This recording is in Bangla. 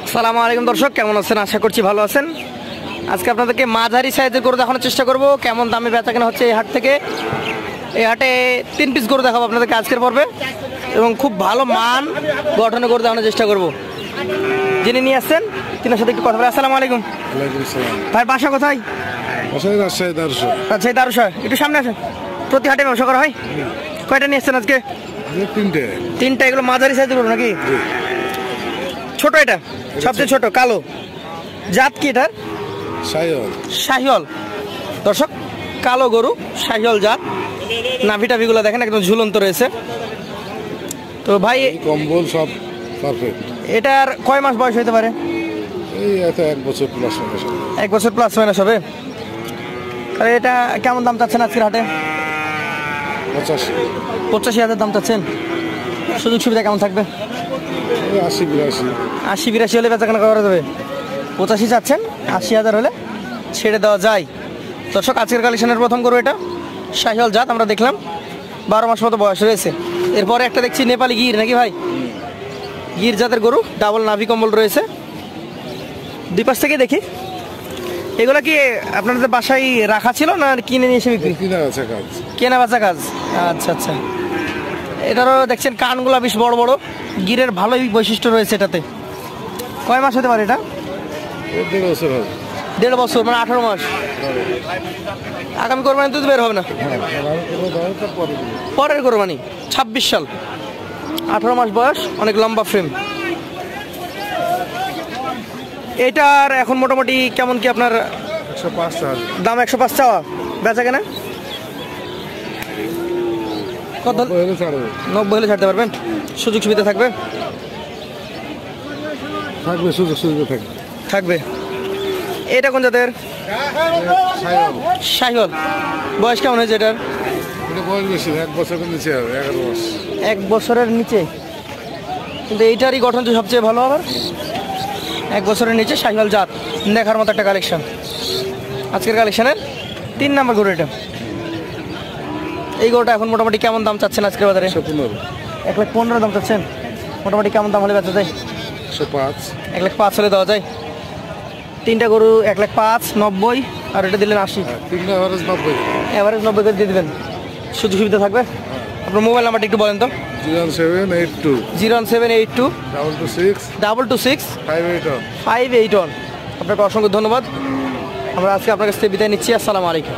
আসসালামু আলাইকুম দর্শক, কেমন আছেন? আশা করছি ভালো আছেন। আজকে আপনাদেরকে মাঝারি সাইজের গরু দেখানোর চেষ্টা করব কেমন দামে বেচা কেনা হচ্ছে এই হাট থেকে। এই হাটে 3 পিস গরু দেখাবো আপনাদেরকে আজকের পর্বে, এবং খুব ভালো মান গঠনে গরু দেখানোর চেষ্টা করব। যিনি নিয়ে আসছেন তিনার সাথে একটু কথা বলে। আসসালামু আলাইকুম। ভাই বাসা কোথায়? রাজশাহী দারুশা। একটু সামনে আসেন। প্রতি হাটে ব্যবসা করা হয়? কয়টা নিয়ে আসছেন আজকে? তিনটা। এগুলো মাঝারি সাইজের গরু নাকি? ছোট, এটা সবচেয়ে ছোট, কালো। জাত কি এটার? শাহিওয়াল। দর্শক, কালো গরু, শাহিওয়াল জাত। নাভি টাভিগুলো দেখেন একদম ঝুলন্ত রয়েছে। তো ভাই কম্বল সব পারফেক্ট। এটার কয় মাস বয়স হতে পারে? এই এত 1 বছর প্লাস। 1 বছর প্লাস মাইনাস হবে। তাহলে এটা কেমন দাম চাচ্ছেন আজকের হাটে? 85,000 দাম চাচ্ছেন। সুযোগ সুবিধা কেমন থাকবে? 80-82 হলে বেচা কেনা করা যাবে। 85 চাচ্ছেন, 80,000 হলে ছেড়ে দেওয়া যায়। দর্শক, আজকের কালেকশনের প্রথম গরু এটা শাহিওয়াল জাত। আমরা দেখলাম 12 মাস মতো বয়স রয়েছে। এরপরে একটা দেখছি নেপালি গির নাকি ভাই? গির জাতের গরু, ডাবল নাভি কম্বল রয়েছে। দুই পাশ থেকে দেখি। এগুলো কি আপনাদের বাসায় রাখা ছিল না কিনে নিয়ে এসে বিক্রি? কেনা বেচা কাজ। আচ্ছা আচ্ছা। এটারও দেখছেন কানগুলা বেশ বড় বড়। গিরের ভালোই বৈশিষ্ট্য রয়েছে এটাতে। কয় মাস হতে পারে এটা? 1.5 বছর, মানে 18 মাস। আগামী কোরবানি তো বের হবে না? পরের কোরবানি 26 সাল। 18 মাস বয়স, অনেক লম্বা ফ্রেম। এটার এখন মোটামুটি কেমন কি আপনার 105 দাম? 105 চাওয়া, বেচা কেনা কত? 90 হলে ছাড়তে পারবেন? সুযোগ সুবিধা থাকবে? সুযোগ সুবিধা থাকবে। এটা কোন জাতের? শাহিওয়াল। বয়স কেমন হয়েছে এটার? বয়স বেশি, 1 বছরের নিচে হবে, 11 মাস। 1 বছরের নিচে, কিন্তু এইটারই গঠন তো সবচেয়ে ভালো। আবার 1 বছরের নিচে শাহিওয়াল জাত, দেখার মতো একটা কালেকশন। আজকের কালেকশনের 3 নম্বর গরু এটা। এই গরুটা এখন মোটামুটি কেমন দাম চাচ্ছেন আজকের বাজারে? 1,15,000 দাম চাচ্ছেন। মোটামুটি কেমন দাম হলে বেচা যায়? 1,05,000 হলে দেওয়া যায়। 3টা গরু 1,05,000, 90, আর এটা দিলেন 80। এভারেজ 90 করে দিয়ে দেবেন। সুযোগ সুবিধা থাকবে? আপনার মোবাইল নাম্বারটা একটু বলেন তো। 01782 226 581। আপনাকে অসংখ্য ধন্যবাদ। আমরা আজকে আপনার কাছ থেকে বিদায় নিচ্ছি। আসসালামু আলাইকুম।